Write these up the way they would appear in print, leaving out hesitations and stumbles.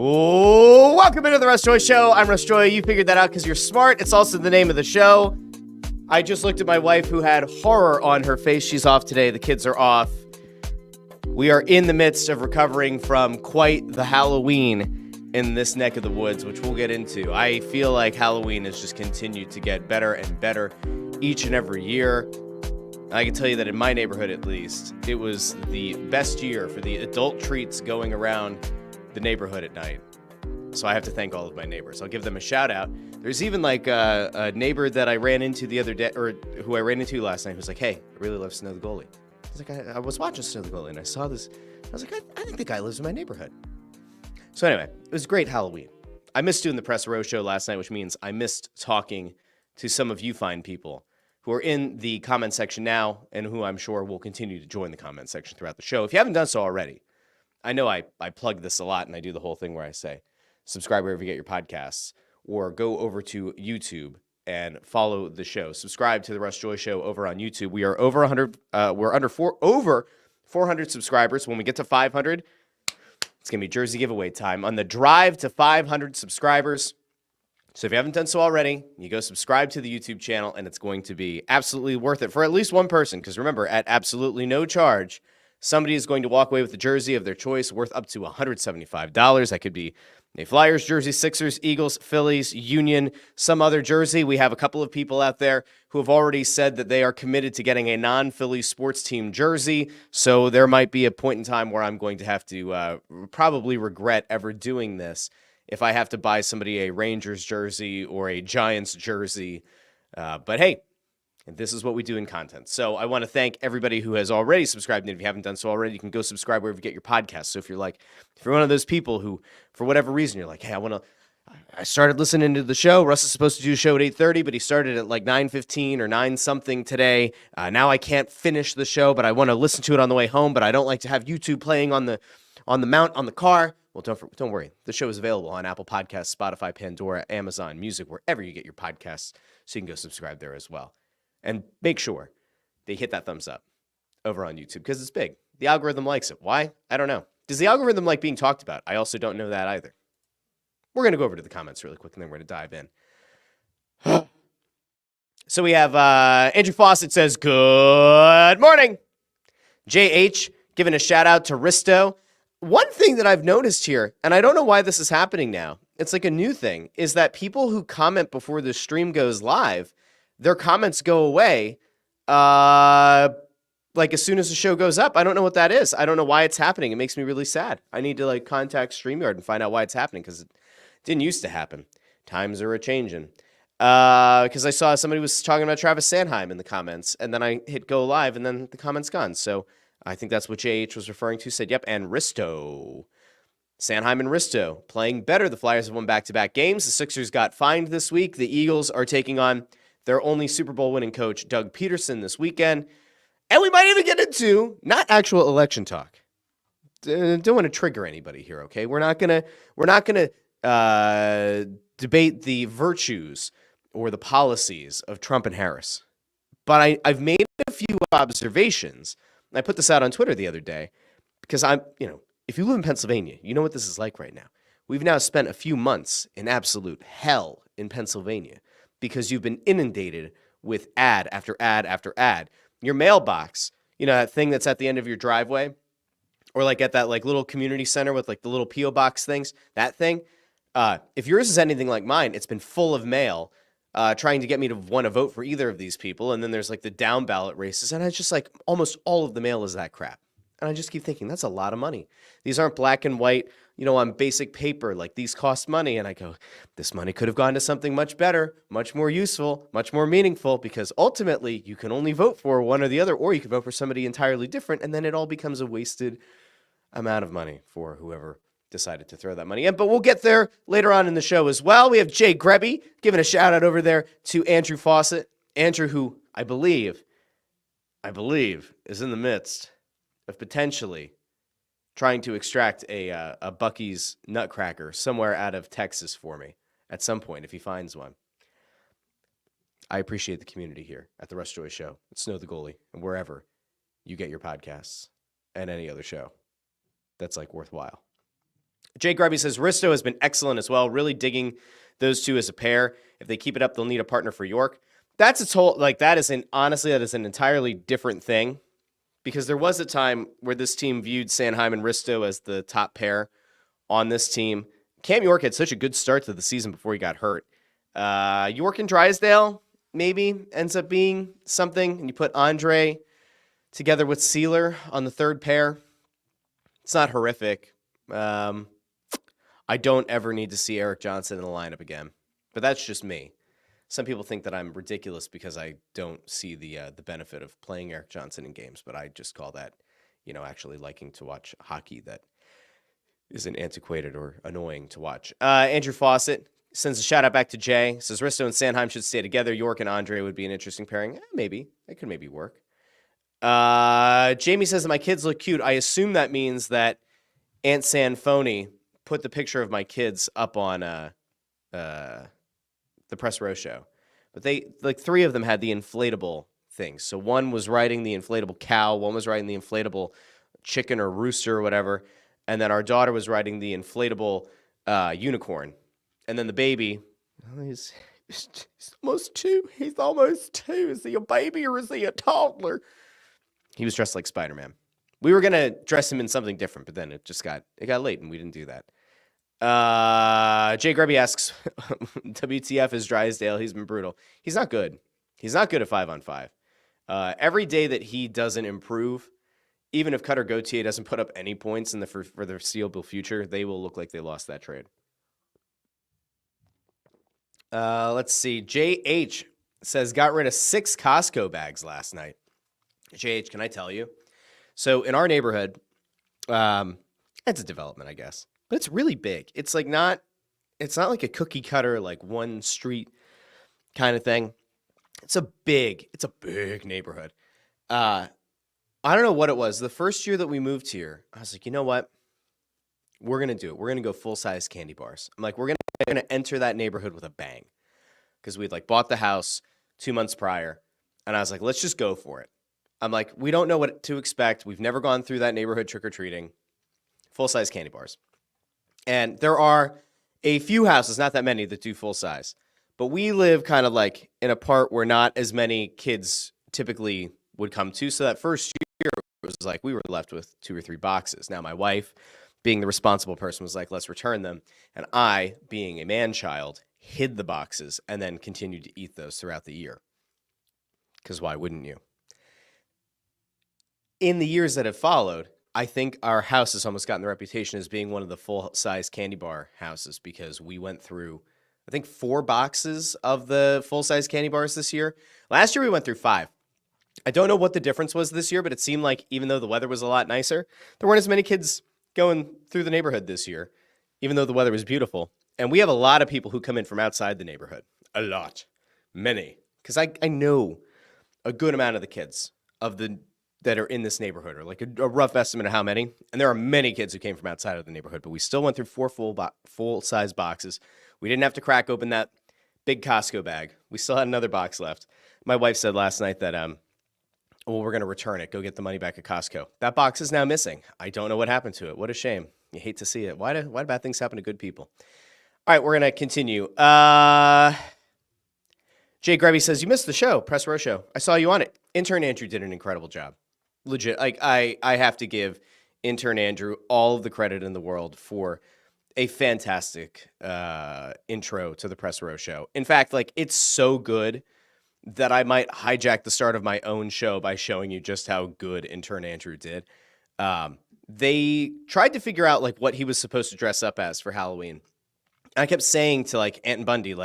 Oh, welcome into the Russ Joy Show. I'm Russ Joy. You figured that out because you're smart. It's also the name of the show. I just looked at my wife who had horror on her face. She's off today. The kids are off. We are in the midst of recovering from quite the Halloween in this neck of the woods, which we'll get into. I feel like Halloween has just continued to get better and better each and every year. I can tell you that in my neighborhood, at least, it was the best year for the adult treats going around the neighborhood at night. So I have to thank all of my neighbors. I'll give them a shout out. There's even like a neighbor that I ran into the other day, or who I ran into last night, who was like, "Hey, I really love Snow the Goalie." I was like, I was watching Snow the Goalie and I saw this. I was like, I think the guy lives in my neighborhood. So anyway, it was a great Halloween. I missed doing the Press Row show last night, which means I missed talking to some of you fine people who are in the comment section now and who I'm sure will continue to join the comment section throughout the show. If you haven't done so already, I know I plug this a lot and I do the whole thing where I say, subscribe wherever you get your podcasts, or go over to YouTube and follow the show. Subscribe to the Russ Joy Show over on YouTube. We are over 100. We're over 400 subscribers. When we get to 500, it's gonna be jersey giveaway time on the drive to 500 subscribers. So if you haven't done so already, you go subscribe to the YouTube channel, and it's going to be absolutely worth it for at least one person. Because remember, at absolutely no charge, somebody is going to walk away with a jersey of their choice worth up to $175. That could be a Flyers jersey, Sixers, Eagles, Phillies, Union, some other jersey. We have a couple of people out there who have already said that they are committed to getting a non-Philly sports team jersey. So there might be a point in time where I'm going to have to probably regret ever doing this if I have to buy somebody a Rangers jersey or a Giants jersey. But hey, this is what we do in content. So I want to thank everybody who has already subscribed. And if you haven't done so already, you can go subscribe wherever you get your podcasts. So if you're one of those people who, for whatever reason, you're like, hey, I started listening to the show. Russ is supposed to do a show at 8:30, but he started at like 9:15 or 9 something today. Now I can't finish the show, but I want to listen to it on the way home, but I don't like to have YouTube playing on the mount on the car. Well, don't worry. The show is available on Apple Podcasts, Spotify, Pandora, Amazon Music, wherever you get your podcasts. So you can go subscribe there as well. And make sure they hit that thumbs up over on YouTube because it's big. The algorithm likes it. Why? I don't know. Does the algorithm like being talked about? I also don't know that either. We're going to go over to the comments really quick, and then we're going to dive in. So we have Andrew Fawcett says, good morning. JH giving a shout out to Risto. One thing that I've noticed here, and I don't know why this is happening now, it's like a new thing, is that people who comment before the stream goes live, their comments go away like as soon as the show goes up. I don't know what that is. I don't know why it's happening. It makes me really sad. I need to contact StreamYard and find out why it's happening because it didn't used to happen. Times are a-changing. Because I saw somebody was talking about Travis Sanheim in the comments, and then I hit go live, and then the comment's gone. So I think that's what JH was referring to. Said, yep, and Risto. Sanheim and Risto playing better. The Flyers have won back-to-back games. The Sixers got fined this week. The Eagles are taking on their only Super Bowl winning coach, Doug Peterson, this weekend. And we might even get into not actual election talk. Don't want to trigger anybody here, okay? We're not gonna debate the virtues or the policies of Trump and Harris. But I've made a few observations. I put this out on Twitter the other day because if you live in Pennsylvania, you know what this is like right now. We've now spent a few months in absolute hell in Pennsylvania because you've been inundated with ad after ad after ad. Your mailbox, that thing that's at the end of your driveway, or at that little community center with the little P.O. box things, that thing, if yours is anything like mine, it's been full of mail trying to get me to want to vote for either of these people. And then there's the down ballot races. And it's just almost all of the mail is that crap. And I just keep thinking, that's a lot of money. These aren't black and white, on basic paper. These cost money. And I go, this money could have gone to something much better, much more useful, much more meaningful, because ultimately you can only vote for one or the other, or you can vote for somebody entirely different. And then it all becomes a wasted amount of money for whoever decided to throw that money in. But we'll get there later on in the show as well. We have Jay Grebby giving a shout out over there to Andrew Fawcett. Andrew, who I believe is in the midst of potentially trying to extract a Buc-ee's nutcracker somewhere out of Texas for me at some point if he finds one. I appreciate the community here at the Russ Joy Show, at Snow the Goalie, and wherever you get your podcasts and any other show that's worthwhile. Jay Grubby says, Risto has been excellent as well. Really digging those two as a pair. If they keep it up, they'll need a partner for York. That's its whole, like, that is an entirely different thing, because there was a time where this team viewed Sanheim and Risto as the top pair on this team. Cam York had such a good start to the season before he got hurt. York and Drysdale maybe ends up being something, and you put Andre together with Sealer on the third pair. It's not horrific. I don't ever need to see Eric Johnson in the lineup again, but that's just me. Some people think that I'm ridiculous because I don't see the benefit of playing Eric Johnson in games, but I just call that, actually liking to watch hockey that isn't antiquated or annoying to watch. Andrew Fawcett sends a shout out back to Jay. Says Risto and Sanheim should stay together. York and Andre would be an interesting pairing. Maybe. That could maybe work. Jamie says that my kids look cute. I assume that means that Aunt Sanfoni put the picture of my kids up on the Press Row show. But they, like, three of them had the inflatable things. So one was riding the inflatable cow, one was riding the inflatable chicken or rooster or whatever, and then our daughter was riding the inflatable unicorn. And then the baby, he's almost two. He's almost two. Is he a baby or is he a toddler? He was dressed like Spider-Man. We were going to dress him in something different, but then it got late and we didn't do that. Jay Grubby asks, WTF is Drysdale? He's been brutal. He's not good. He's not good at 5-on-5. Every day that he doesn't improve, even if Cutter Gauthier doesn't put up any points in for the foreseeable future, they will look like they lost that trade. Let's see. JH says, got rid of 6 Costco bags last night. JH, can I tell you? So in our neighborhood, it's a development, I guess. But it's really big. It's like it's not like a cookie cutter, like one street kind of thing. It's a big neighborhood. I don't know what it was. The first year that we moved here, I was like, you know what? We're going to do it. We're going to go full-size candy bars. I'm like, we're going to enter that neighborhood with a bang. Because we'd bought the house 2 months prior. And I was like, let's just go for it. I'm like, we don't know what to expect. We've never gone through that neighborhood trick-or-treating. Full-size candy bars. And there are a few houses, not that many, that do full-size. But we live kind of like in a part where not as many kids typically would come to. So that first year it was like we were left with 2 or 3 boxes. Now my wife, being the responsible person, was like, let's return them. And I, being a man-child, hid the boxes and then continued to eat those throughout the year. Because why wouldn't you? In the years that have followed, I think our house has almost gotten the reputation as being one of the full-size candy bar houses because we went through, I think, 4 boxes of the full-size candy bars this year. Last year, we went through 5. I don't know what the difference was this year, but it seemed like even though the weather was a lot nicer, there weren't as many kids going through the neighborhood this year, even though the weather was beautiful. And we have a lot of people who come in from outside the neighborhood. A lot. Many. Because I know a good amount of the kids that are in this neighborhood, or like a rough estimate of how many. And there are many kids who came from outside of the neighborhood, but we still went through 4 full-size boxes. We didn't have to crack open that big Costco bag. We still had another box left. My wife said last night that, we're going to return it. Go get the money back at Costco. That box is now missing. I don't know what happened to it. What a shame. You hate to see it. Why do bad things happen to good people? All right, we're going to continue. Jay Grubby says, you missed the show, Press Row Show. I saw you on it. Intern Andrew did an incredible job. Legit. Like I have to give Intern Andrew all of the credit in the world for a fantastic intro to the Press Row Show. In fact, it's so good that I might hijack the start of my own show by showing you just how good Intern Andrew did. They tried to figure out what he was supposed to dress up as for Halloween. And I kept saying to Ant and Bundy,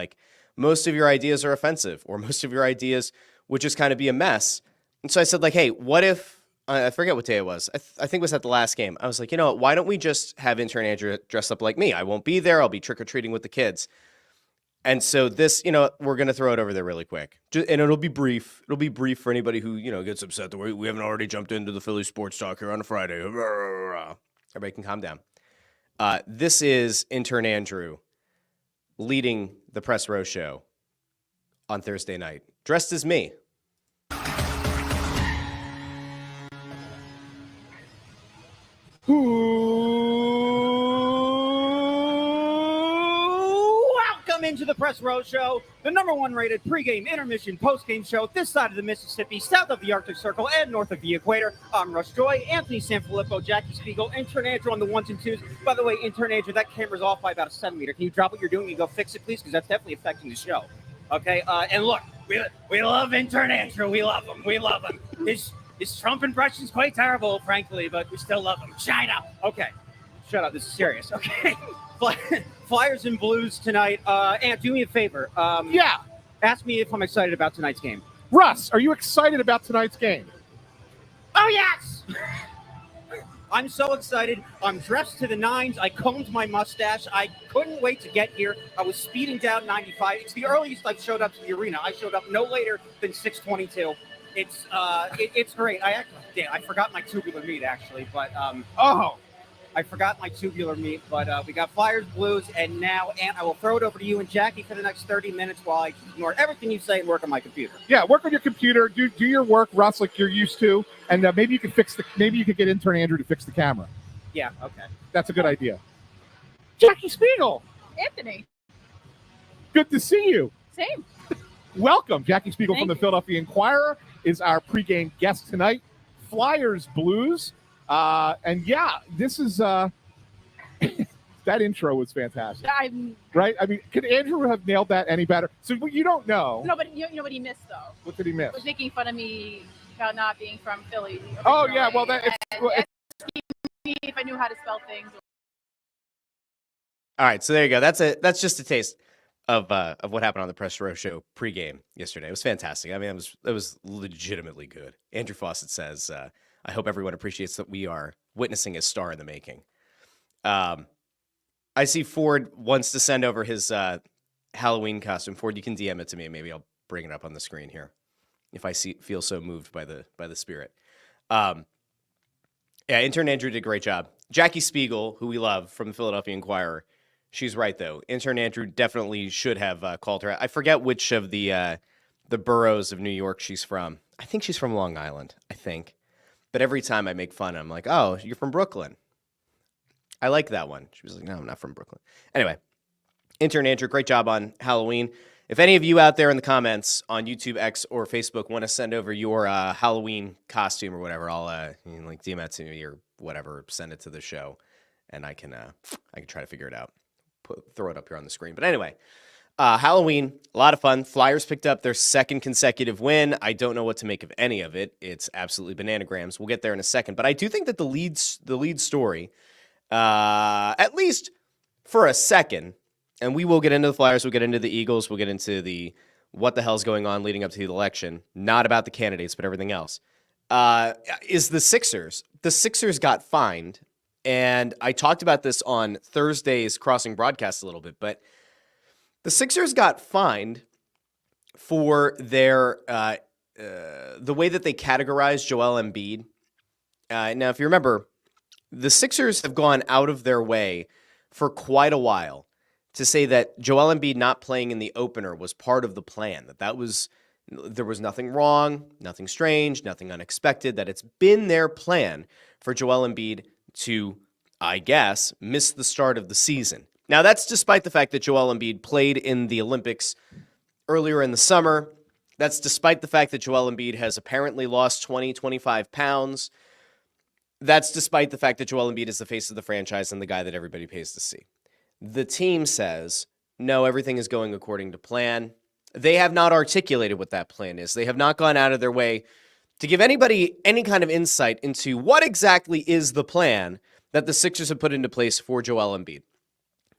most of your ideas are offensive, or most of your ideas would just kind of be a mess. And so I said, hey, what if, I forget what day it was. I think it was at the last game. I was like, you know what, why don't we just have Intern Andrew dress up like me? I won't be there. I'll be trick-or-treating with the kids. And so this, we're going to throw it over there really quick. And it'll be brief. It'll be brief for anybody who, gets upset that we haven't already jumped into the Philly sports talk here on a Friday. Everybody can calm down. This is Intern Andrew leading the Press Row Show on Thursday night, dressed as me. into the Press Row Show, the #1 rated pregame, intermission, postgame show this side of the Mississippi, south of the Arctic Circle, and north of the equator. I'm Russ Joy, Anthony Sanfilippo, Jackie Spiegel, Intern Andrew on the ones and twos. By the way, Intern Andrew, that camera's off by about a centimeter. Can you drop what you're doing and go fix it, please? Because that's definitely affecting the show. Okay, and look, we love Intern Andrew. We love him. We love him. His Trump impression's quite terrible, frankly, but we still love him. China. Okay, shut up. This is serious. Okay. Flyers and Blues tonight. Ant, do me a favor. Yeah. Ask me if I'm excited about tonight's game. Russ, are you excited about tonight's game? Oh, yes! I'm so excited. I'm dressed to the nines. I combed my mustache. I couldn't wait to get here. I was speeding down 95. It's the earliest I've showed up to the arena. I showed up no later than 6:22. It's great. I forgot my tubular meat, actually, but I forgot my tubular meat, but we got Flyers, Blues, and now, Ant, I will throw it over to you and Jackie for the next 30 minutes while I ignore everything you say and work on my computer. Yeah, work on your computer. Do your work, Russ, like you're used to, and maybe you can get Intern Andrew to fix the camera. Yeah, okay. That's a good idea. Jackie Spiegel. Anthony. Good to see you. Same. Welcome. Jackie Spiegel from the you. Philadelphia Inquirer is our pregame guest tonight. Flyers, Blues. And yeah, this is that intro was fantastic. Right? I mean, could Andrew have nailed that any better? So you don't know. No, but you know what he missed though. What did he miss? He was making fun of me about not being from Philly. Oh yeah, well that asking me if I knew how to spell things. All right, so there you go. That's just a taste of what happened on the Press Row Show pregame yesterday. It was fantastic. I mean, it was legitimately good. Andrew Fawcett says, I hope everyone appreciates that we are witnessing a star in the making. I see Ford wants to send over his Halloween costume. Ford, you can DM it to me, and maybe I'll bring it up on the screen here if I feel so moved by the spirit. Yeah, Intern Andrew did a great job. Jackie Spiegel, who we love from the Philadelphia Inquirer, she's right though. Intern Andrew definitely should have called her. I forget which of the boroughs of New York she's from. I think she's from Long Island. I think. But every time I make fun, I'm like, oh, you're from Brooklyn. I like that one. She was like, no, I'm not from Brooklyn. Anyway, Intern Andrew, great job on Halloween. If any of you out there in the comments on YouTube, X, or Facebook want to send over your Halloween costume or whatever, I'll like DM it to me or whatever, send it to the show, and I can try to figure it out. Throw it up here on the screen. But anyway, Halloween, a lot of fun. Flyers picked up their second consecutive win. I don't know what to make of any of it. It's absolutely bananagrams. We'll get there in a second. But I do think that the lead story, at least for a second, and we will get into the Flyers, we'll get into the Eagles, we'll get into the what the hell's going on leading up to the election, not about the candidates, but everything else, is the Sixers. The Sixers got fined, and I talked about this on Thursday's Crossing broadcast a little bit, but the Sixers got fined for their the way that they categorized Joel Embiid. Now, if you remember, the Sixers have gone out of their way for quite a while to say that Joel Embiid not playing in the opener was part of the plan, there was nothing wrong, nothing strange, nothing unexpected, that it's been their plan for Joel Embiid to, I guess, miss the start of the season. Now, that's despite the fact that Joel Embiid played in the Olympics earlier in the summer. That's despite the fact that Joel Embiid has apparently lost 25 pounds. That's despite the fact that Joel Embiid is the face of the franchise and the guy that everybody pays to see. The team says, no, everything is going according to plan. They have not articulated what that plan is. They have not gone out of their way to give anybody any kind of insight into what exactly is the plan that the Sixers have put into place for Joel Embiid.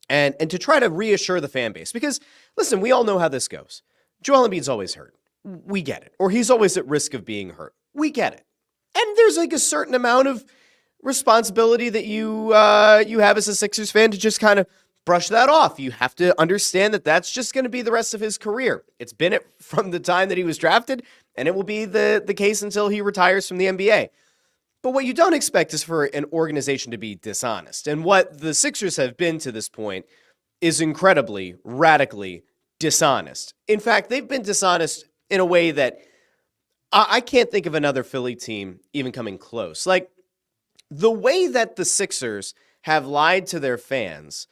And to try to reassure the fan base. Because, listen, we all know how this goes. Joel Embiid's always hurt. We get it. Or he's always at risk of being hurt. We get it. And there's like a certain amount of responsibility that you have as a Sixers fan to just kind of brush that off. You have to understand that that's just going to be the rest of his career. It's been it from the time that he was drafted, and it will be the case until he retires from the NBA. But what you don't expect is for an organization to be dishonest. And what the Sixers have been to this point is incredibly, radically dishonest. In fact, they've been dishonest in a way that I can't think of another Philly team even coming close. Like, the way that the Sixers have lied to their fans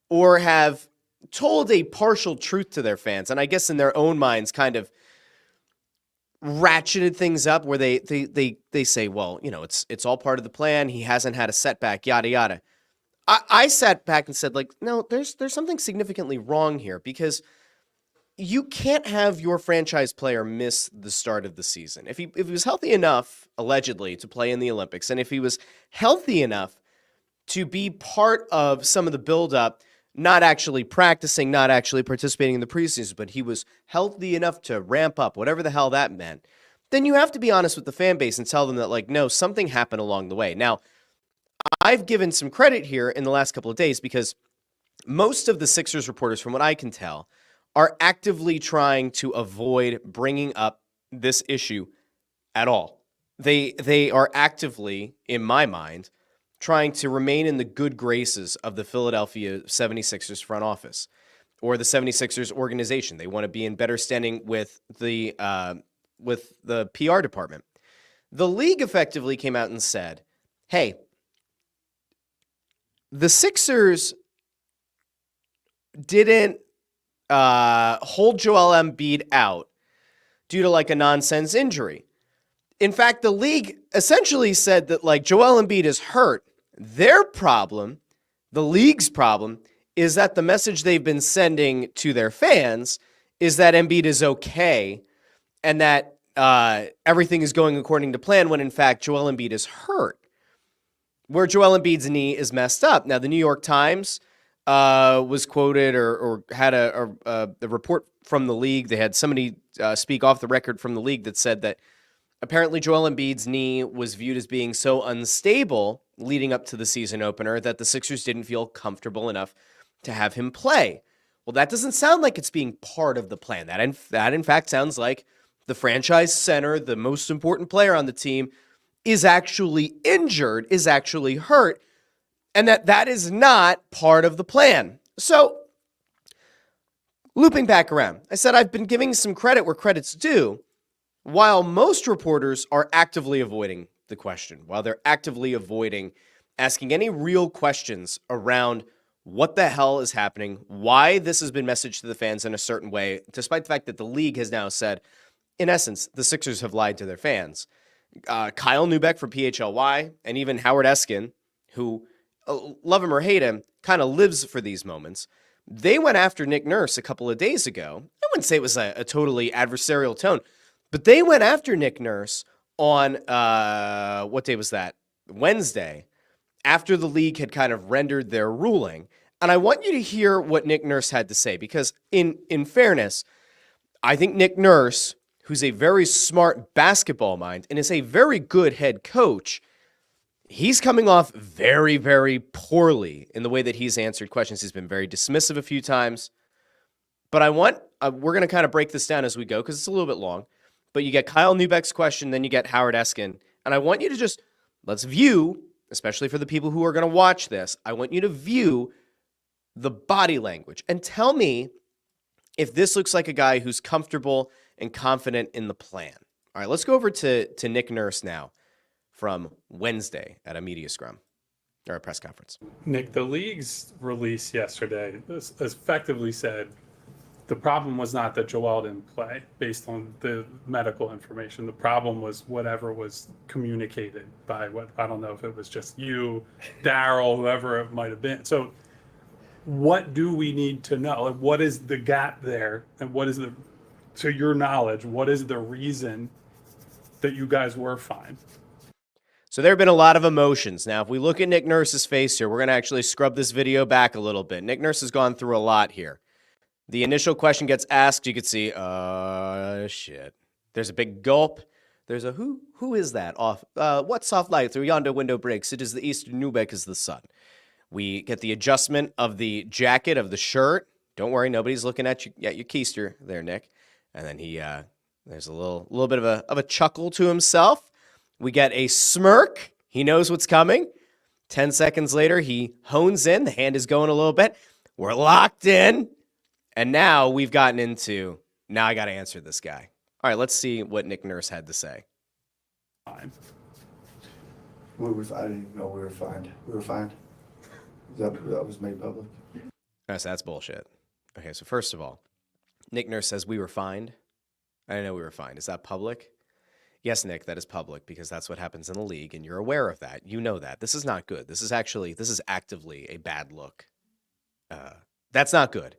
or have told a partial truth to their fans, and I guess in their own minds kind of ratcheted things up where they say, well, it's all part of the plan. He hasn't had a setback, yada, yada. I sat back and said, like, no, there's something significantly wrong here, because you can't have your franchise player miss the start of the season. If he was healthy enough, allegedly, to play in the Olympics, and if he was healthy enough to be part of some of the buildup, not actually practicing, not actually participating in the preseason, but he was healthy enough to ramp up, whatever the hell that meant, then you have to be honest with the fan base and tell them that, like, no, something happened along the way. Now, I've given some credit here in the last couple of days because most of the Sixers reporters, from what I can tell, are actively trying to avoid bringing up this issue at all. They are actively, in my mind, trying to remain in the good graces of the Philadelphia 76ers front office or the 76ers organization. They want to be in better standing with the PR department. The league effectively came out and said, hey, the Sixers didn't hold Joel Embiid out due to like a nonsense injury. In fact, the league essentially said that like Joel Embiid is hurt. Their problem, the league's problem, is that the message they've been sending to their fans is that Embiid is okay and that everything is going according to plan when in fact Joel Embiid is hurt, where Joel Embiid's knee is messed up. Now, the New York Times was quoted or had a report from the league. They had somebody speak off the record from the league that said that apparently Joel Embiid's knee was viewed as being so unstable leading up to the season opener that the Sixers didn't feel comfortable enough to have him play. Well, that doesn't sound like it's being part of the plan. That in fact sounds like the franchise center, the most important player on the team, is actually injured, is actually hurt, and that is not part of the plan. So, looping back around, I said I've been giving some credit where credit's due, while most reporters are actively avoiding the question, while they're actively avoiding asking any real questions around what the hell is happening, why this has been messaged to the fans in a certain way, despite the fact that the league has now said, in essence, the Sixers have lied to their fans. Kyle Neubeck from PHLY and even Howard Eskin, who, love him or hate him, kind of lives for these moments, they went after Nick Nurse a couple of days ago. I wouldn't say it was a totally adversarial tone, but they went after Nick Nurse on, what day was that? Wednesday, after the league had kind of rendered their ruling. And I want you to hear what Nick Nurse had to say, because in fairness, I think Nick Nurse, who's a very smart basketball mind and is a very good head coach, he's coming off very, very poorly in the way that he's answered questions. He's been very dismissive a few times. But we're going to kind of break this down as we go because it's a little bit long. But you get Kyle Neubeck's question, then you get Howard Eskin. And I want you to let's view, especially for the people who are going to watch this, I want you to view the body language and tell me if this looks like a guy who's comfortable and confident in the plan. All right, let's go over to Nick Nurse now from Wednesday at a media scrum or a press conference. Nick, the league's release yesterday effectively said the problem was not that Joel didn't play based on the medical information. The problem was whatever was communicated by I don't know if it was just you, Daryl, whoever it might have been. So what do we need to know? Like, what is the gap there? And what is to your knowledge, what is the reason that you guys were fine? So there have been a lot of emotions. Now, if we look at Nick Nurse's face here, we're going to actually scrub this video back a little bit. Nick Nurse has gone through a lot here. The initial question gets asked. You could see, shit. There's a big gulp. There's a, who is that? Off. What soft light through yonder window breaks? It is the east, Neubeck is the sun. We get the adjustment of the jacket, of the shirt. Don't worry, nobody's looking at you, your keister there, Nick. And then he, there's a little bit of a chuckle to himself. We get a smirk. He knows what's coming. 10 seconds later, he hones in. The hand is going a little bit. We're locked in. And now we've gotten into, now I got to answer this guy. All right, let's see what Nick Nurse had to say. Fine. I didn't even know we were fined. We were fined. That was made public. So that's bullshit. Okay, so first of all, Nick Nurse says we were fined. I know we were fined. Is that public? Yes, Nick, that is public because that's what happens in the league, and you're aware of that. You know that. This is not good. This is actively a bad look. That's not good.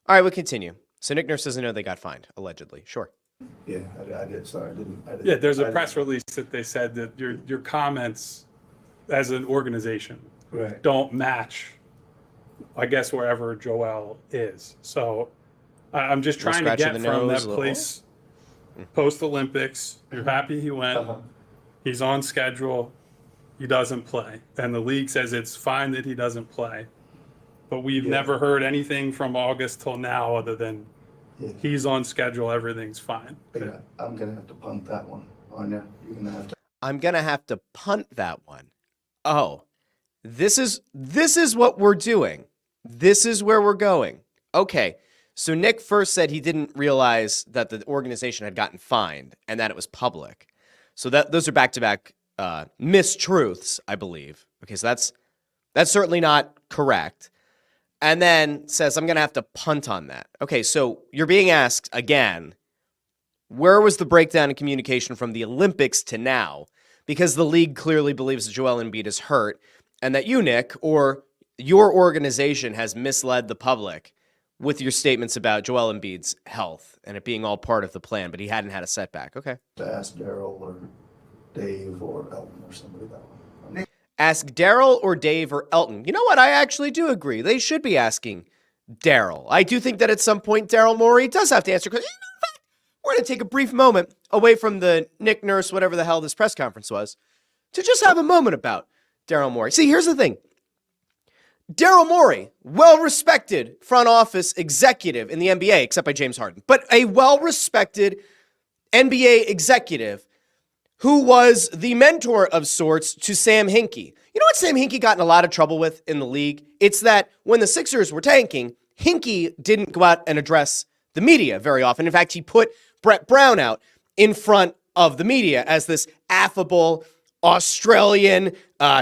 All right, we'll continue. So Nick Nurse doesn't know they got fined, allegedly. Sure. Yeah, I did. Sorry, I didn't. Yeah, there's a press release that they said that your comments as an organization Right. don't match, I guess, wherever Joel is. So I'm just trying to get from that place post-Olympics. You're happy he went. Uh-huh. He's on schedule. He doesn't play. And the league says it's fine that he doesn't play. But we've never heard anything from August till now other than he's on schedule, everything's fine. Yeah, I'm gonna have to punt that one on you. You're gonna have to. I'm gonna have to punt that one. Oh, this is what we're doing. This is where we're going. Okay, so Nick first said he didn't realize that the organization had gotten fined and that it was public. So those are back-to-back mistruths, I believe. Okay, so that's certainly not correct. And then says, I'm going to have to punt on that. Okay, so you're being asked again, where was the breakdown in communication from the Olympics to now? Because the league clearly believes that Joel Embiid is hurt and that you, Nick, or your organization has misled the public with your statements about Joel Embiid's health and it being all part of the plan, but he hadn't had a setback. Okay. To ask Daryl or Dave or Elton or somebody that one. Ask Daryl or Dave or Elton. You know what? I actually do agree. They should be asking Daryl. I do think that at some point Daryl Morey does have to answer. Because in fact, we're going to take a brief moment away from the Nick Nurse, whatever the hell this press conference was, to just have a moment about Daryl Morey. See, here's the thing. Daryl Morey, well-respected front office executive in the NBA, except by James Harden, but a well-respected NBA executive who was the mentor of sorts to Sam Hinkie. You know what Sam Hinkie got in a lot of trouble with in the league? It's that when the Sixers were tanking, Hinkie didn't go out and address the media very often. In fact, he put Brett Brown out in front of the media as this affable Australian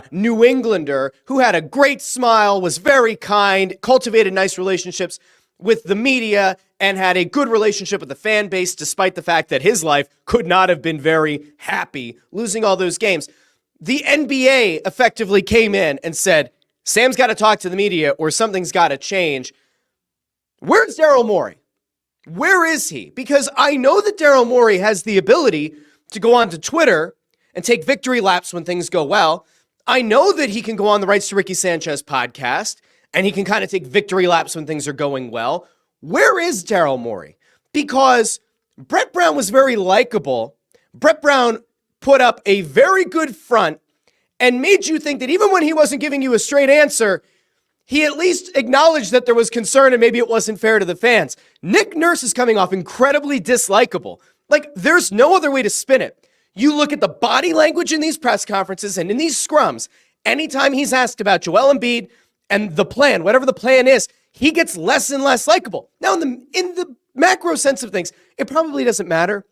New Englander who had a great smile, was very kind, cultivated nice relationships with the media, and had a good relationship with the fan base, despite the fact that his life could not have been very happy losing all those games. The NBA effectively came in and said, Sam's got to talk to the media or something's got to change. Where's Daryl Morey? Where is he? Because I know that Daryl Morey has the ability to go onto Twitter and take victory laps when things go well. I know that he can go on the Rights to Ricky Sanchez podcast and he can kind of take victory laps when things are going well. Where is Daryl Morey? Because Brett Brown was very likable. Brett Brown put up a very good front and made you think that even when he wasn't giving you a straight answer, he at least acknowledged that there was concern and maybe it wasn't fair to the fans. Nick Nurse is coming off incredibly dislikable. Like, there's no other way to spin it. You look at the body language in these press conferences and in these scrums, anytime he's asked about Joel Embiid and the plan, whatever the plan is, he gets less and less likable. Now, in the macro sense of things, it probably doesn't matter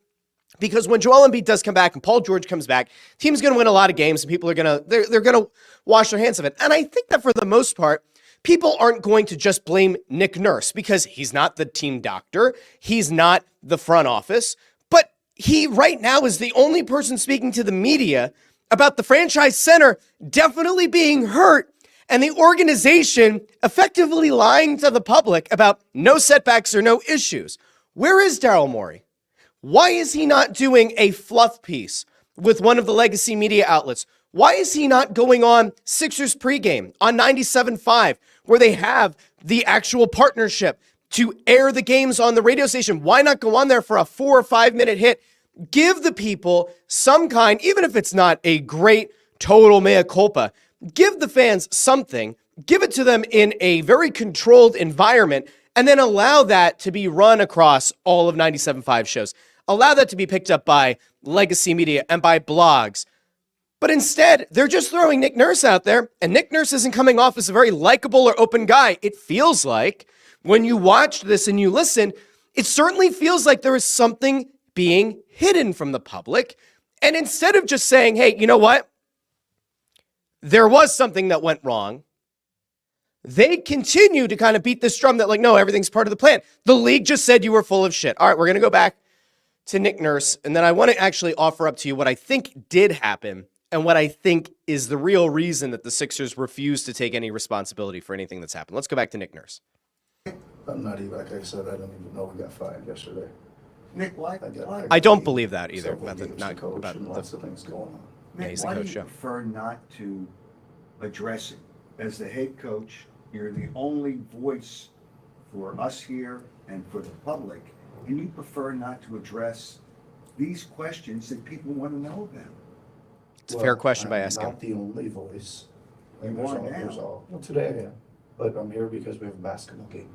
because when Joel Embiid does come back and Paul George comes back, team's going to win a lot of games and people are they're going to wash their hands of it. And I think that for the most part, people aren't going to just blame Nick Nurse because he's not the team doctor. He's not the front office, but he right now is the only person speaking to the media about the franchise center definitely being hurt and the organization effectively lying to the public about no setbacks or no issues. Where is Daryl Morey? Why is he not doing a fluff piece with one of the legacy media outlets? Why is he not going on Sixers pregame on 97.5 where they have the actual partnership to air the games on the radio station? Why not go on there for a 4 or 5 minute hit? Give the people some kind, even if it's not a great total mea culpa, give the fans something, give it to them in a very controlled environment, and then allow that to be run across all of 97.5 shows. Allow that to be picked up by legacy media and by blogs. But instead, they're just throwing Nick Nurse out there, and Nick Nurse isn't coming off as a very likable or open guy. It feels like, when you watch this and you listen, it certainly feels like there is something being hidden from the public. And instead of just saying, hey, you know what? There was something that went wrong. they continue to kind of beat this drum that, like, no, everything's part of the plan. The league just said you were full of shit. All right, we're going to go back to Nick Nurse, and then I want to actually offer up to you what I think did happen and what I think is the real reason that the Sixers refuse to take any responsibility for anything that's happened. Let's go back to Nick Nurse. I'm not even, like I said, I don't even know we got fired yesterday. Nick, why? I don't believe that either. Several About the, games not to coach about and the, lots of things going on. Yeah, Nick, he's the why do coach, you yeah. prefer not to address it? As the head coach, you're the only voice for us here and for the public, and you prefer not to address these questions that people want to know about. It's a fair question by I'm asking. not the only voice. You There's are all- there's now. all- Well, today I am, but I'm here because we have a basketball game.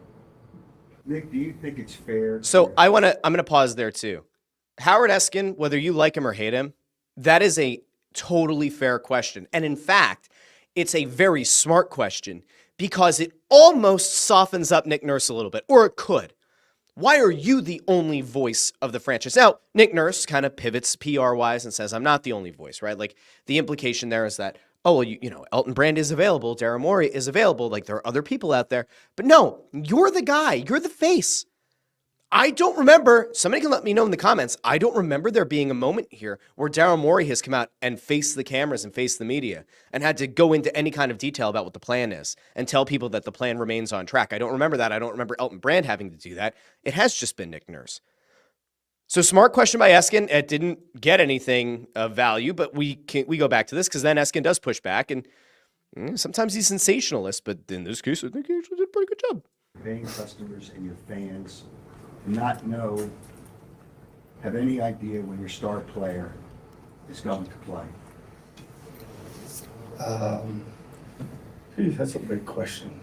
Nick, do you think it's fair? So I'm going to pause there too. Howard Eskin, whether you like him or hate him, that is a totally fair question. And in fact, it's a very smart question because it almost softens up Nick Nurse a little bit, or it could. Why are you the only voice of the franchise? Now, Nick Nurse kind of pivots PR-wise and says, I'm not the only voice, right? Like, the implication there is that, oh, well, you know, Elton Brand is available, Daryl Morey is available, like, there are other people out there. But no, you're the guy. You're the face. I don't remember, somebody can let me know in the comments, I don't remember there being a moment here where Daryl Morey has come out and faced the cameras and faced the media and had to go into any kind of detail about what the plan is and tell people that the plan remains on track. I don't remember that. I don't remember Elton Brand having to do that. It has just been Nick Nurse. So smart question by Eskin. It didn't get anything of value, but we go back to this because then Eskin does push back, and sometimes he's sensationalist, but in this case, I think he actually did a pretty good job. Paying customers and your fans not know, have any idea when your star player is going to play? That's a big question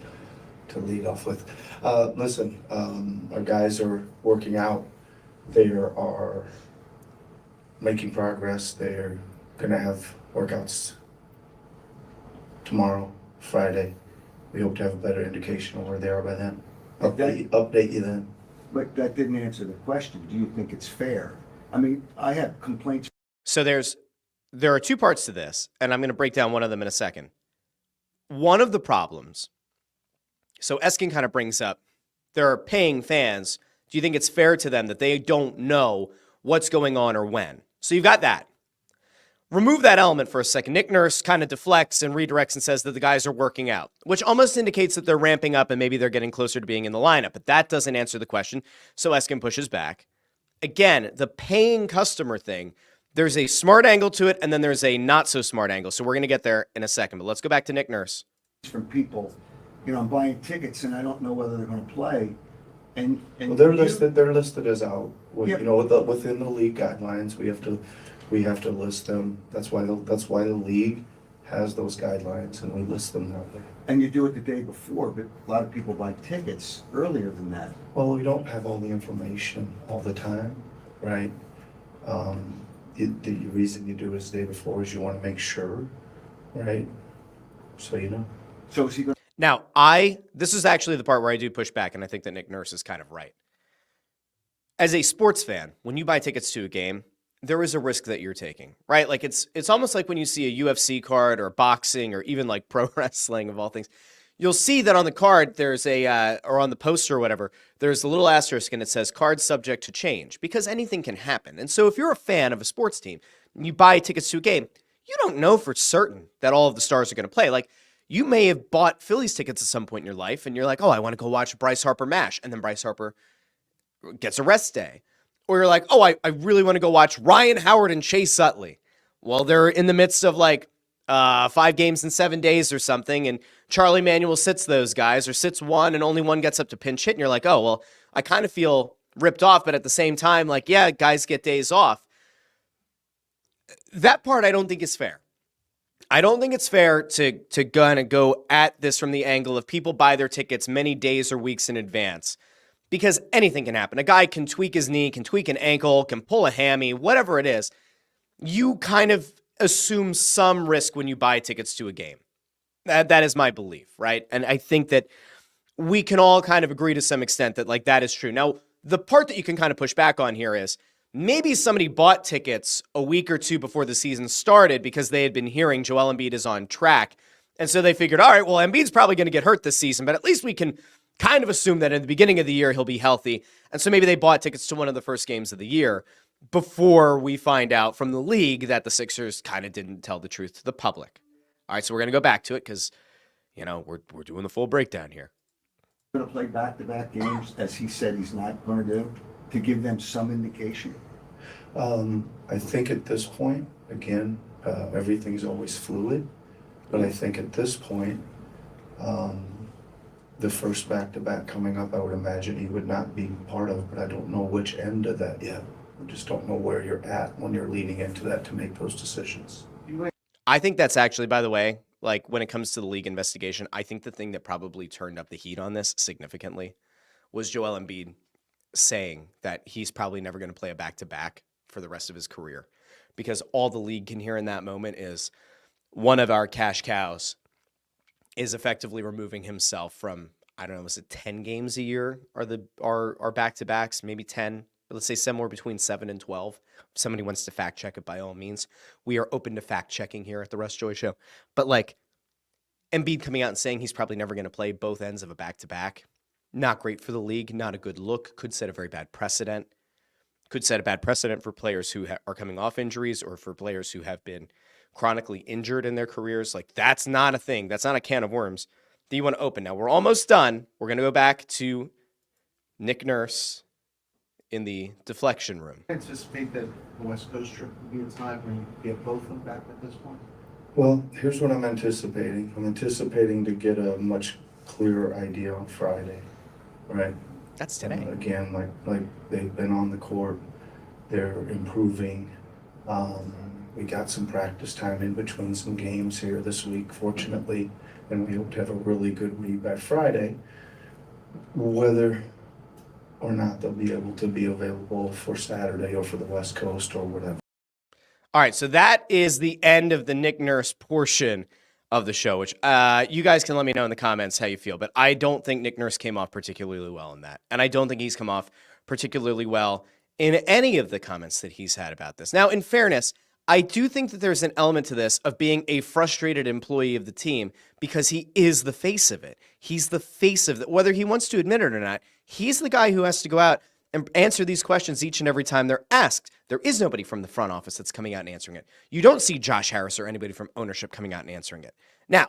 to lead off with. Listen, our guys are working out. They are making progress. They're going to have workouts tomorrow, Friday. We hope to have a better indication of where they are by then. Update you then. But that didn't answer the question. Do you think it's fair? I mean, I have complaints. So there are two parts to this, and I'm going to break down one of them in a second. One of the problems, so Eskin kind of brings up, there are paying fans. Do you think it's fair to them that they don't know what's going on or when? So you've got that. Remove that element for a second. Nick Nurse kind of deflects and redirects and says that the guys are working out, which almost indicates that they're ramping up and maybe they're getting closer to being in the lineup, but that doesn't answer the question, so Eskin pushes back. Again, the paying customer thing, there's a smart angle to it, and then there's a not-so-smart angle, so we're going to get there in a second, but let's go back to Nick Nurse. From people, you know, I'm buying tickets and I don't know whether they're going to play. And Well, they're listed. They're listed as out. Yeah. You know, within the league guidelines, we have to list them. That's why the league has those guidelines, and we list them that way. And you do it the day before, but a lot of people buy tickets earlier than that. Well, we don't have all the information all the time, right? The reason you do it the day before is you want to make sure, right? So you know. So is he going? Now, this is actually the part where I do push back, and I think that Nick Nurse is kind of right. As a sports fan, when you buy tickets to a game, there is a risk that you're taking, right? Like it's almost like when you see a UFC card or boxing or even like pro wrestling of all things, you'll see that on the card there's or on the poster or whatever, there's a little asterisk and it says card subject to change because anything can happen. And so if you're a fan of a sports team and you buy tickets to a game, you don't know for certain that all of the stars are going to play. Like you may have bought Phillies tickets at some point in your life and you're like, oh, I want to go watch Bryce Harper mash. And then Bryce Harper gets a rest day. Or you're like, oh, I really want to go watch Ryan Howard and Chase Utley. Well, they're in the midst of like 5 games in 7 days or something, and Charlie Manuel sits those guys or sits one and only one gets up to pinch hit, and you're like, oh, well, I kind of feel ripped off, but at the same time, like, yeah, guys get days off. That part I don't think is fair. I don't think it's fair to kind of go at this from the angle of people buy their tickets many days or weeks in advance. Because anything can happen. A guy can tweak his knee, can tweak an ankle, can pull a hammy, whatever it is. You kind of assume some risk when you buy tickets to a game. That is my belief, right? And I think that we can all kind of agree to some extent that like that is true. Now, the part that you can kind of push back on here is maybe somebody bought tickets a week or two before the season started because they had been hearing Joel Embiid is on track And so they figured, all right, well, Embiid's probably going to get hurt this season, but at least we can kind of assume that in the beginning of the year he'll be healthy. And so maybe they bought tickets to one of the first games of the year before we find out from the league that the Sixers kind of didn't tell the truth to the public. All right, so we're going to go back to it because, we're doing the full breakdown here. Going to play back-to-back games, as he said he's not going to do, to give them some indication? I think at this point, again, everything's always fluid, but I think at this point, the first back-to-back coming up, I would imagine he would not be part of, but I don't know which end of that yet. I just don't know where you're at when you're leading into that to make those decisions. I think that's actually, by the way, like when it comes to the league investigation, I think the thing that probably turned up the heat on this significantly was Joel Embiid saying that he's probably never going to play a back-to-back for the rest of his career, because all the league can hear in that moment is one of our cash cows is effectively removing himself from, I don't know, was it 10 games a year are back-to-backs, maybe 10, but let's say somewhere between 7 and 12. If somebody wants to fact check it, by all means, we are open to fact checking here at the Russ Joy Show. But like Embiid coming out and saying he's probably never going to play both ends of a back-to-back, not great for the league, not a good look, could set a very bad precedent, could set a bad precedent for players who are coming off injuries or for players who have been chronically injured in their careers. Like, that's not a thing. That's not a can of worms that you want to open. Now, we're almost done. We're going to go back to Nick Nurse in the deflection room. Anticipate that the West Coast trip will be a time when you get both of them back at this point? Well, here's what I'm anticipating. I'm anticipating to get a much clearer idea on Friday, right? That's today. Again, like they've been on the court, they're improving. We got some practice time in between some games here this week, fortunately, and we hope to have a really good read by Friday. Whether or not they'll be able to be available for Saturday or for the West Coast or whatever. All right, so that is the end of the Nick Nurse portion of the show, which you guys can let me know in the comments how you feel, but I don't think Nick Nurse came off particularly well in that, and I don't think he's come off particularly well in any of the comments that he's had about this. Now, in fairness, I do think that there's an element to this of being a frustrated employee of the team because he is the face of it. He's the face of it. Whether he wants to admit it or not, he's the guy who has to go out and answer these questions each and every time they're asked. There is nobody from the front office that's coming out and answering it. You don't see Josh Harris or anybody from ownership coming out and answering it. Now,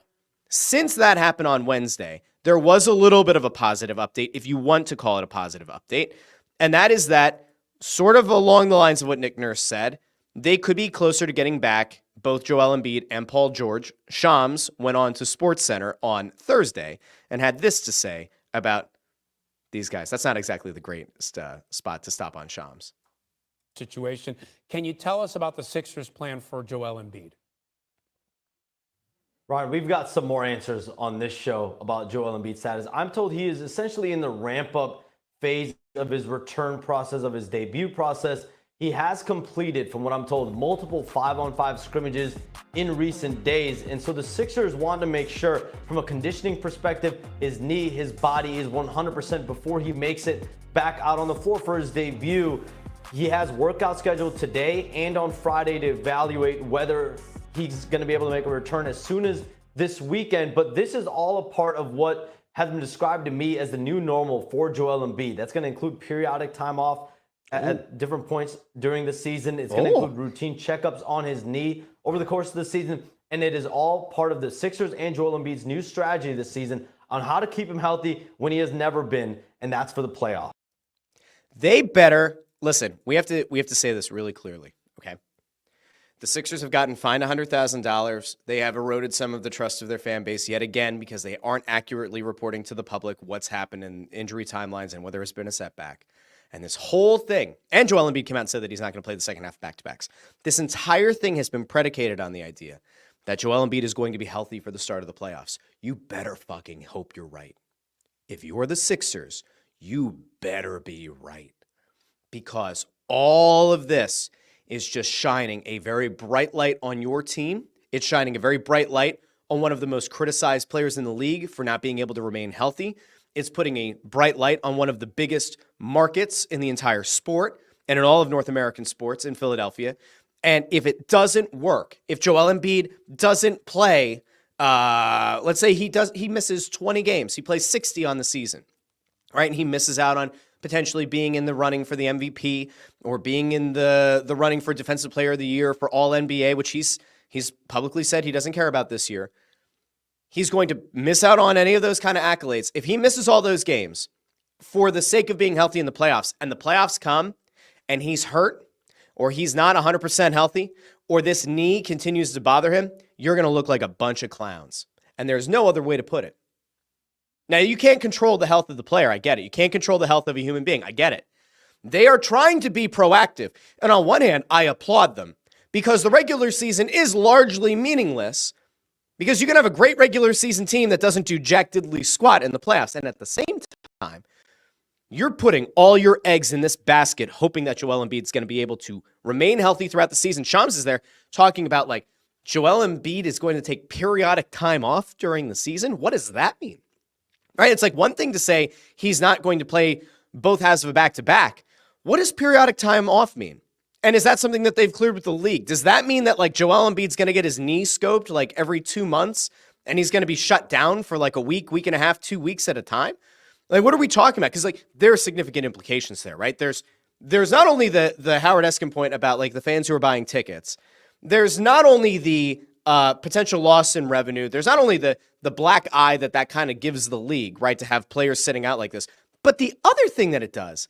since that happened on Wednesday, there was a little bit of a positive update, if you want to call it a positive update, and that is that, sort of along the lines of what Nick Nurse said, they could be closer to getting back both Joel Embiid and Paul George. Shams went on to SportsCenter on Thursday and had this to say about these guys. That's not exactly the greatest spot to stop on Shams. Situation. Can you tell us about the Sixers' plan for Joel Embiid? Ryan, we've got some more answers on this show about Joel Embiid's status. I'm told he is essentially in the ramp-up phase of his return process, of his debut process. He has completed, from what I'm told, multiple 5-on-5 scrimmages in recent days. And so the Sixers want to make sure, from a conditioning perspective, his knee, his body is 100% before he makes it back out on the floor for his debut. He has workout scheduled today and on Friday to evaluate whether he's going to be able to make a return as soon as this weekend. But this is all a part of what has been described to me as the new normal for Joel Embiid. That's going to include periodic time off at different points during the season. It's going to include routine checkups on his knee over the course of the season. And it is all part of the Sixers and Joel Embiid's new strategy this season on how to keep him healthy when he has never been, and that's for the playoffs. They better, listen, we have to say this really clearly, okay? The Sixers have gotten fined $100,000. They have eroded some of the trust of their fan base yet again because they aren't accurately reporting to the public what's happened in injury timelines and whether it's been a setback. And this whole thing, and Joel Embiid came out and said that he's not going to play the second half back-to-backs. This entire thing has been predicated on the idea that Joel Embiid is going to be healthy for the start of the playoffs. You better fucking hope you're right. If you're the Sixers, you better be right. Because all of this is just shining a very bright light on your team. It's shining a very bright light on one of the most criticized players in the league for not being able to remain healthy. It's putting a bright light on one of the biggest markets in the entire sport and in all of North American sports in Philadelphia. And if it doesn't work, if Joel Embiid doesn't play Let's say he misses 20 games. He plays 60 on the season, right? And he misses out on potentially being in the running for the MVP or being in the running for Defensive Player of the Year for All NBA, which he's publicly said he doesn't care about this year. He's going to miss out on any of those kind of accolades. If he misses all those games for the sake of being healthy in the playoffs, and the playoffs come and he's hurt or he's not 100% healthy or this knee continues to bother him, you're going to look like a bunch of clowns. And there's no other way to put it. Now, you can't control the health of the player. I get it. You can't control the health of a human being. I get it. They are trying to be proactive. And on one hand, I applaud them because the regular season is largely meaningless because you can have a great regular season team that doesn't do jack diddly squat in the playoffs. And at the same time, you're putting all your eggs in this basket, hoping that Joel Embiid is going to be able to remain healthy throughout the season. Shams is there talking about like Joel Embiid is going to take periodic time off during the season. What does that mean? Right? It's like one thing to say he's not going to play both halves of a back-to-back. What does periodic time off mean? And is that something that they've cleared with the league? Does that mean that like Joel Embiid's going to get his knee scoped like every 2 months and he's going to be shut down for like a week, week and a half, 2 weeks at a time? Like, what are we talking about? Because like there are significant implications there, right? There's not only the Howard Eskin point about like the fans who are buying tickets. There's not only the potential loss in revenue. There's not only the black eye that kind of gives the league, right, to have players sitting out like this. But the other thing that it does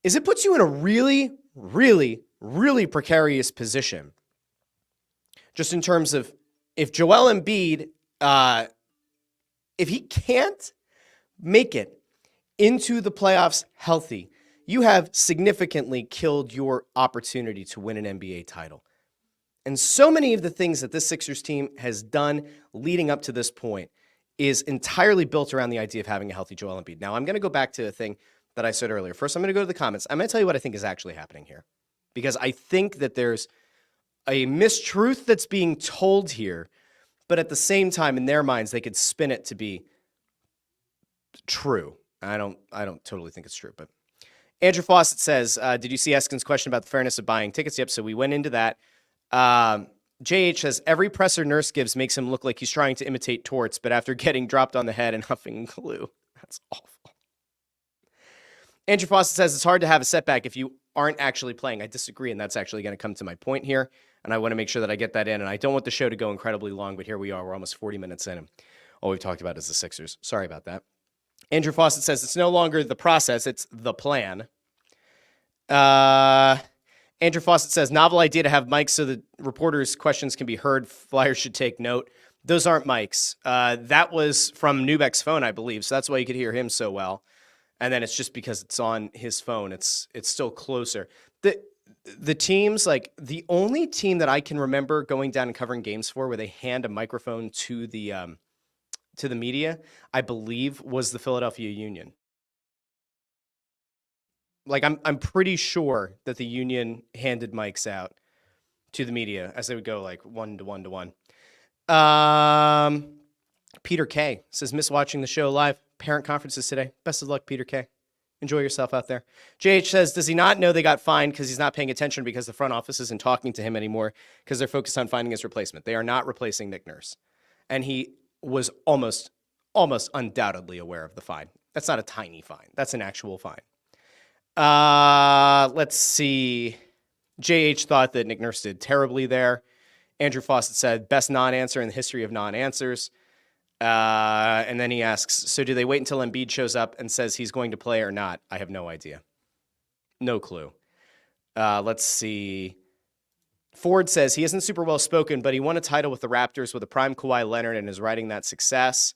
is it puts you in a really, really, really precarious position. Just in terms of if Joel Embiid, if he can't make it into the playoffs healthy, you have significantly killed your opportunity to win an NBA title. And so many of the things that this Sixers team has done leading up to this point is entirely built around the idea of having a healthy Joel Embiid. Now, I'm going to go back to the thing that I said earlier. First, I'm going to go to the comments. I'm going to tell you what I think is actually happening here, because I think that there's a mistruth that's being told here, but at the same time, in their minds, they could spin it to be true. I don't totally think it's true, but Andrew Fawcett says, did you see Eskin's question about the fairness of buying tickets? Yep, so we went into that. JH says, every presser Nurse gives makes him look like he's trying to imitate Torts, but after getting dropped on the head and huffing glue. That's awful. Andrew Fawcett says, it's hard to have a setback if you aren't actually playing. I disagree, and that's actually going to come to my point here, and I want to make sure that I get that in, and I don't want the show to go incredibly long, but here we are. We're almost 40 minutes in, and all we've talked about is the Sixers. Sorry about that. Andrew Fawcett says, it's no longer the process, it's the plan. Andrew Fawcett says, novel idea to have mics so the reporters' questions can be heard. Flyers should take note. Those aren't mics. That was from Nubek's phone, I believe, so that's why you could hear him so well. And then it's just because it's on his phone. It's still closer. The teams, like the only team that I can remember going down and covering games for where they hand a microphone to the media, I believe was the Philadelphia Union. Like I'm pretty sure that the Union handed mics out to the media as they would go like 1-to-1-to-1. Peter K says, miss watching the show live. Parent conferences today. Best of luck, Peter K. Enjoy yourself out there. JH says, does he not know they got fined because he's not paying attention because the front office isn't talking to him anymore because they're focused on finding his replacement? They are not replacing Nick Nurse. And he was almost undoubtedly aware of the fine. That's not a tiny fine. That's an actual fine. Let's see. JH thought that Nick Nurse did terribly there. Andrew Fawcett said, best non-answer in the history of non-answers. And then he asks, so do they wait until Embiid shows up and says he's going to play or not? I have no idea. No clue. Let's see. Ford says he isn't super well spoken, but he won a title with the Raptors with a prime Kawhi Leonard and is riding that success.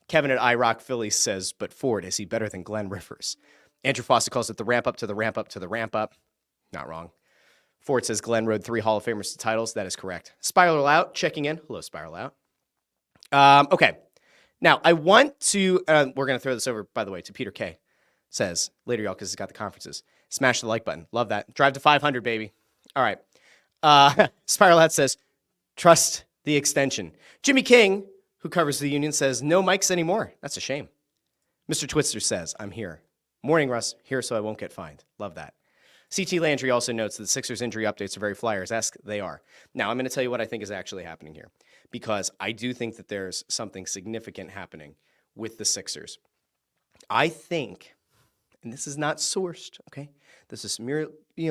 Kevin at iRock Philly says, but Ford, is he better than Glenn Rivers? Andrew Fawcett calls it the ramp up to the ramp up to the ramp up. Not wrong. Ford says Glenn rode 3 Hall of Famers to titles. That is correct. Spiral Out checking in. Hello, Spiral Out. Okay. Now, I want to, we're going to throw this over, by the way, to Peter K. Says, later, y'all, because he's got the conferences. Smash the like button. Love that. Drive to 500, baby. All right. Spiral Out says, trust the extension. Jimmy King, who covers the Union, says, no mics anymore. That's a shame. Mr. Twitster says, I'm here. Morning, Russ. Here so I won't get fined. Love that. CT Landry also notes that the Sixers injury updates are very Flyers-esque. They are. Now, I'm going to tell you what I think is actually happening here, because I do think that there's something significant happening with the Sixers. I think, and this is not sourced, okay? This is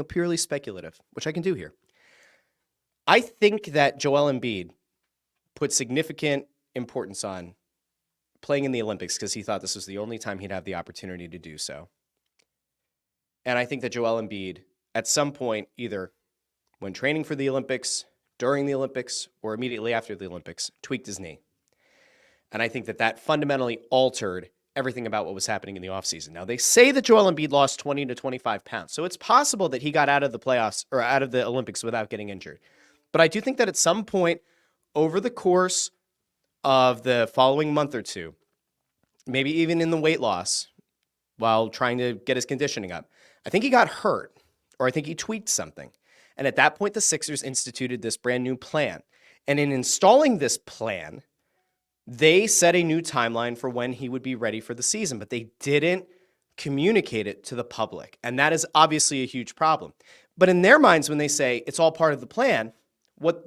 purely speculative, which I can do here. I think that Joel Embiid put significant importance on playing in the Olympics because he thought this was the only time he'd have the opportunity to do so. And I think that Joel Embiid, at some point, either when training for the Olympics, during the Olympics, or immediately after the Olympics, tweaked his knee. And I think that that fundamentally altered everything about what was happening in the offseason. Now, they say that Joel Embiid lost 20 to 25 pounds, so it's possible that he got out of the playoffs or out of the Olympics without getting injured. But I do think that at some point over the course of the following month or two, maybe even in the weight loss, while trying to get his conditioning up, I think he got hurt, or I think he tweaked something. And at that point, the Sixers instituted this brand new plan. And in installing this plan, they set a new timeline for when he would be ready for the season, but they didn't communicate it to the public. And that is obviously a huge problem. But in their minds, when they say it's all part of the plan, what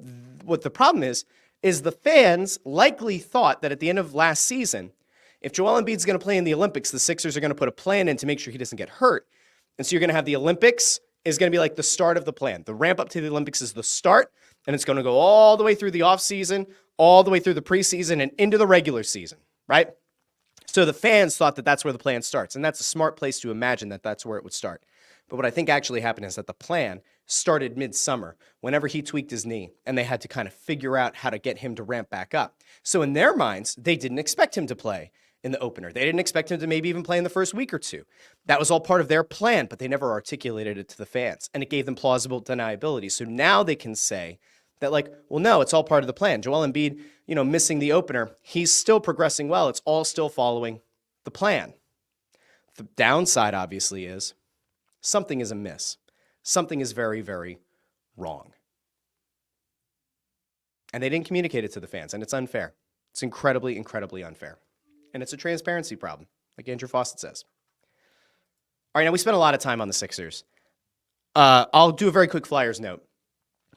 the problem is the fans likely thought that at the end of last season, if Joel Embiid's going to play in the Olympics, the Sixers are going to put a plan in to make sure he doesn't get hurt. And so you're going to have the Olympics is going to be like the start of the plan. The ramp up to the Olympics is the start, and it's going to go all the way through the offseason, all the way through the preseason, and into the regular season, right? So the fans thought that that's where the plan starts, and that's a smart place to imagine that that's where it would start. But what I think actually happened is that the plan started midsummer, whenever he tweaked his knee, and they had to kind of figure out how to get him to ramp back up. So in their minds, they didn't expect him to play in the opener. They didn't expect him to maybe even play in the first week or two. That was all part of their plan, but they never articulated it to the fans, and it gave them plausible deniability. So now they can say that, like, well, no, it's all part of the plan. Joel Embiid, missing the opener, he's still progressing well. It's all still following the plan. The downside, obviously, is something is amiss. Something is very, very wrong. And they didn't communicate it to the fans, and it's unfair. It's incredibly, incredibly unfair. And it's a transparency problem, like Andrew Fawcett says. All right, now we spent a lot of time on the Sixers. I'll do a very quick Flyers note.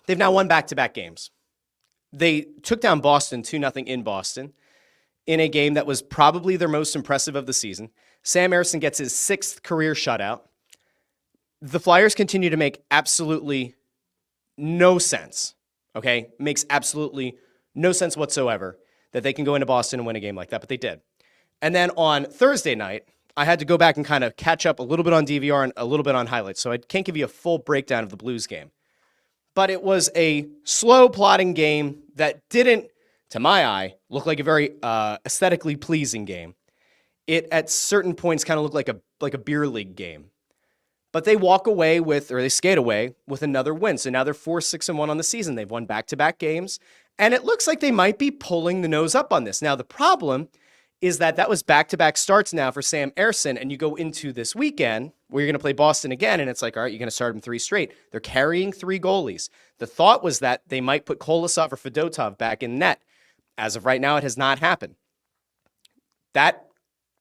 They've now won back-to-back games. They took down Boston 2-0 in Boston in a game that was probably their most impressive of the season. Sam Ersson gets his 6th career shutout. The Flyers continue to make absolutely no sense, okay? Makes absolutely no sense whatsoever that they can go into Boston and win a game like that, but they did. And then on Thursday night, I had to go back and kind of catch up a little bit on DVR and a little bit on highlights, so I can't give you a full breakdown of the Blues game. But it was a slow, plodding game that didn't, to my eye, look like a very aesthetically pleasing game. It, at certain points, kind of looked like a beer league game. But they they skate away with another win. So now they're 4-6-1 on the season. They've won back-to-back games, and it looks like they might be pulling the nose up on this. Now, the problem is that was back-to-back starts now for Sam Ersson, and you go into this weekend where you're going to play Boston again, and it's like, all right, you're going to start them 3 straight. They're carrying 3 goalies. The thought was that they might put Kolosov or Fedotov back in net. As of right now, it has not happened. That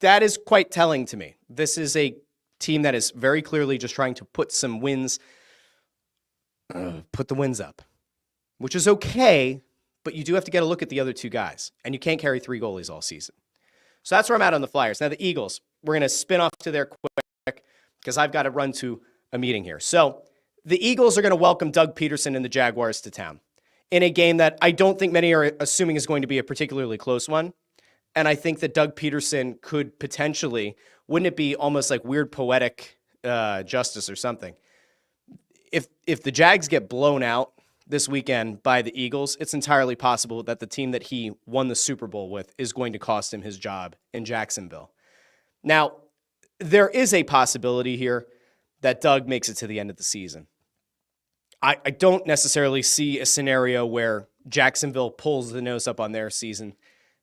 is quite telling to me. This is a team that is very clearly just trying to put some wins, put the wins up, which is okay, but you do have to get a look at the other 2 guys, and you can't carry 3 goalies all season. So that's where I'm at on the Flyers. Now the Eagles, we're going to spin off to there quick because I've got to run to a meeting here. So the Eagles are going to welcome Doug Peterson and the Jaguars to town in a game that I don't think many are assuming is going to be a particularly close one. And I think that Doug Peterson could potentially, wouldn't it be almost like weird poetic justice or something? If the Jags get blown out this weekend by the Eagles, it's entirely possible that the team that he won the Super Bowl with is going to cost him his job in Jacksonville. Now, there is a possibility here that Doug makes it to the end of the season. I don't necessarily see a scenario where Jacksonville pulls the nose up on their season.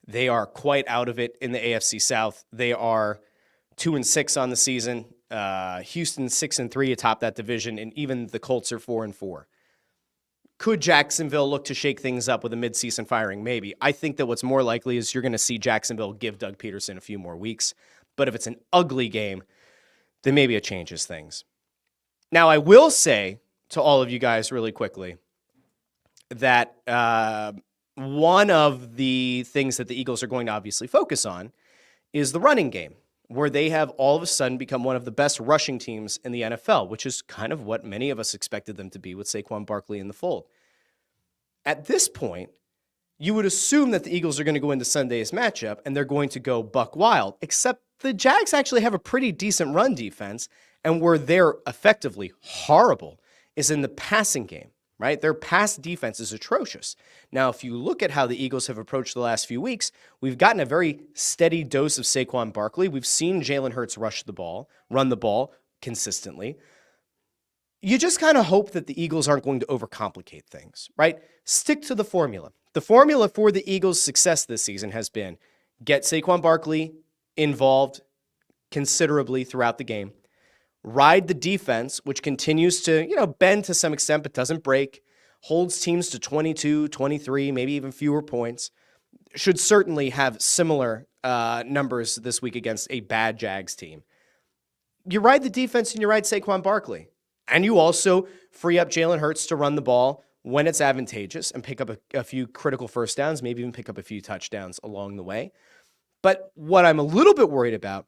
They are quite out of it in the AFC South. They are 2-6 on the season. Houston 6-3 atop that division, and even the Colts are 4-4. Could Jacksonville look to shake things up with a midseason firing? Maybe. I think that what's more likely is you're going to see Jacksonville give Doug Peterson a few more weeks. But if it's an ugly game, then maybe it changes things. Now, I will say to all of you guys really quickly that one of the things that the Eagles are going to obviously focus on is the running game, where they have all of a sudden become one of the best rushing teams in the NFL, which is kind of what many of us expected them to be with Saquon Barkley in the fold. At this point, you would assume that the Eagles are going to go into Sunday's matchup and they're going to go buck wild, except the Jags actually have a pretty decent run defense, and where they're effectively horrible is in the passing game, right? Their pass defense is atrocious. Now, if you look at how the Eagles have approached the last few weeks, we've gotten a very steady dose of Saquon Barkley. We've seen Jalen Hurts run the ball consistently. You just kind of hope that the Eagles aren't going to overcomplicate things, right? Stick to the formula. The formula for the Eagles' success this season has been get Saquon Barkley involved considerably throughout the game, ride the defense, which continues to, bend to some extent but doesn't break, holds teams to 22, 23, maybe even fewer points, should certainly have similar numbers this week against a bad Jags team. You ride the defense and you ride Saquon Barkley. And you also free up Jalen Hurts to run the ball when it's advantageous and pick up a few critical first downs, maybe even pick up a few touchdowns along the way. But what I'm a little bit worried about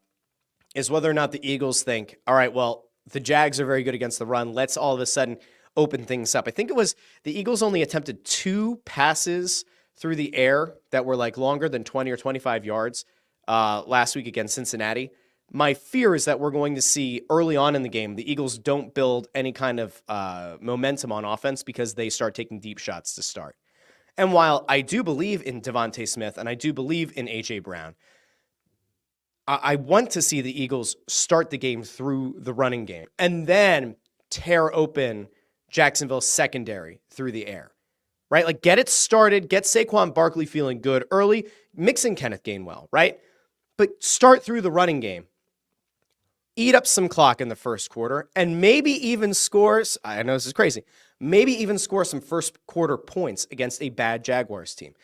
is whether or not the Eagles think, all right, well, the Jags are very good against the run. Let's all of a sudden open things up. I think it was the Eagles only attempted 2 passes through the air that were like longer than 20 or 25 yards last week against Cincinnati. My fear is that we're going to see early on in the game, the Eagles don't build any kind of momentum on offense because they start taking deep shots to start. And while I do believe in Devontae Smith and I do believe in A.J. Brown, I want to see the Eagles start the game through the running game and then tear open Jacksonville's secondary through the air, right? Like get it started, get Saquon Barkley feeling good early, mixing Kenneth Gainwell, right? But start through the running game. Eat up some clock in the first quarter and maybe even scores, I know this is crazy, maybe even score some first quarter points against a bad Jaguars team.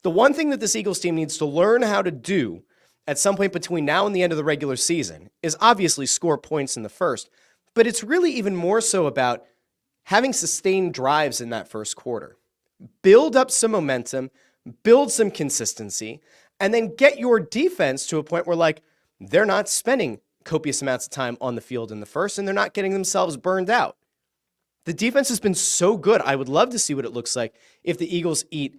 The one thing that this Eagles team needs to learn how to do at some point between now and the end of the regular season is obviously score points in the first, but it's really even more so about having sustained drives in that first quarter. Build up some momentum, build some consistency, and then get your defense to a point where like they're not spending copious amounts of time on the field in the first and they're not getting themselves burned out. The defense has been so good. I would love to see what it looks like if the Eagles eat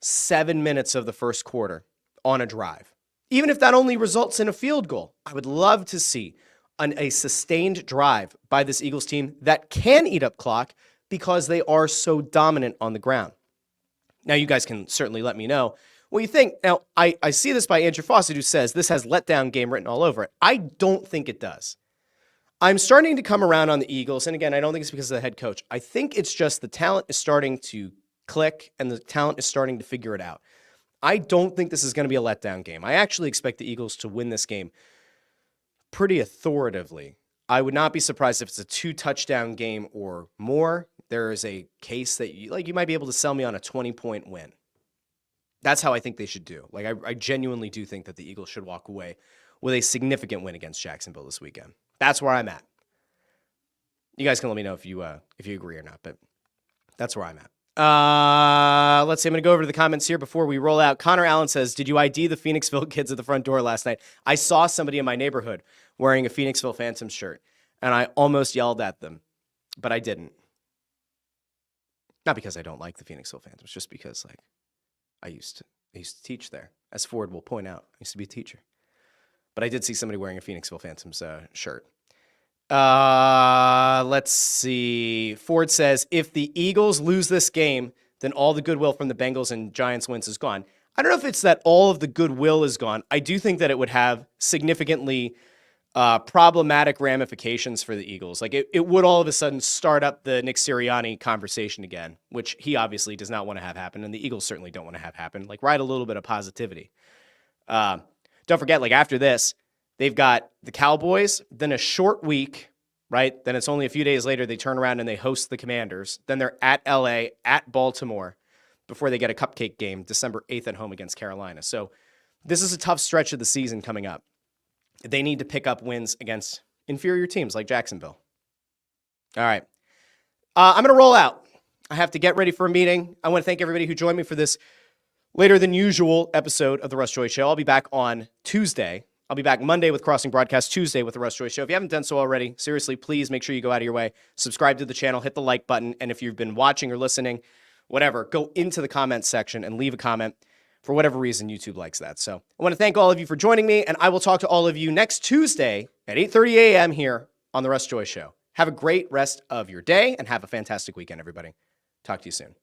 7 minutes of the first quarter on a drive. Even if that only results in a field goal, I would love to see a sustained drive by this Eagles team that can eat up clock because they are so dominant on the ground. Now, you guys can certainly let me know what you think. Now, I see this by Andrew Fawcett, who says this has letdown game written all over it. I don't think it does. I'm starting to come around on the Eagles, and again, I don't think it's because of the head coach. I think it's just the talent is starting to click, and the talent is starting to figure it out. I don't think this is going to be a letdown game. I actually expect the Eagles to win this game pretty authoritatively. I would not be surprised if it's a 2-touchdown game or more. There is a case that you might be able to sell me on a 20-point win. That's how I think they should do. I genuinely do think that the Eagles should walk away with a significant win against Jacksonville this weekend. That's where I'm at. You guys can let me know if you agree or not, but that's where I'm at. Let's see. I'm going to go over to the comments here before we roll out. Connor Allen says, did you ID the Phoenixville kids at the front door last night? I saw somebody in my neighborhood wearing a Phoenixville Phantoms shirt, and I almost yelled at them, but I didn't. Not because I don't like the Phoenixville Phantoms, just because I used to teach there. As Ford will point out, I used to be a teacher. But I did see somebody wearing a Phoenixville Phantoms shirt. Let's see. Ford says, if the Eagles lose this game, then all the goodwill from the Bengals and Giants wins is gone. I don't know if it's that all of the goodwill is gone. I do think that it would have significantly problematic ramifications for the Eagles. It would all of a sudden start up the Nick Sirianni conversation again, which he obviously does not want to have happen, and the Eagles certainly don't want to have happen. Ride a little bit of positivity. Don't forget, after this, they've got the Cowboys, then a short week, right? Then it's only a few days later they turn around and they host the Commanders. Then they're at LA, at Baltimore, before they get a cupcake game December 8th at home against Carolina. So this is a tough stretch of the season coming up. They need to pick up wins against inferior teams like Jacksonville. All right. I'm going to roll out. I have to get ready for a meeting. I want to thank everybody who joined me for this later than usual episode of the Russ Joy Show. I'll be back on Tuesday. I'll be back Monday with Crossing Broadcast, Tuesday with the Russ Joy Show. If you haven't done so already, seriously, please make sure you go out of your way, subscribe to the channel, hit the like button, and if you've been watching or listening, whatever, go into the comments section and leave a comment. For whatever reason, YouTube likes that. So I want to thank all of you for joining me, and I will talk to all of you next Tuesday at 8:30 a.m. here on the Russ Joy Show. Have a great rest of your day, and have a fantastic weekend, everybody. Talk to you soon.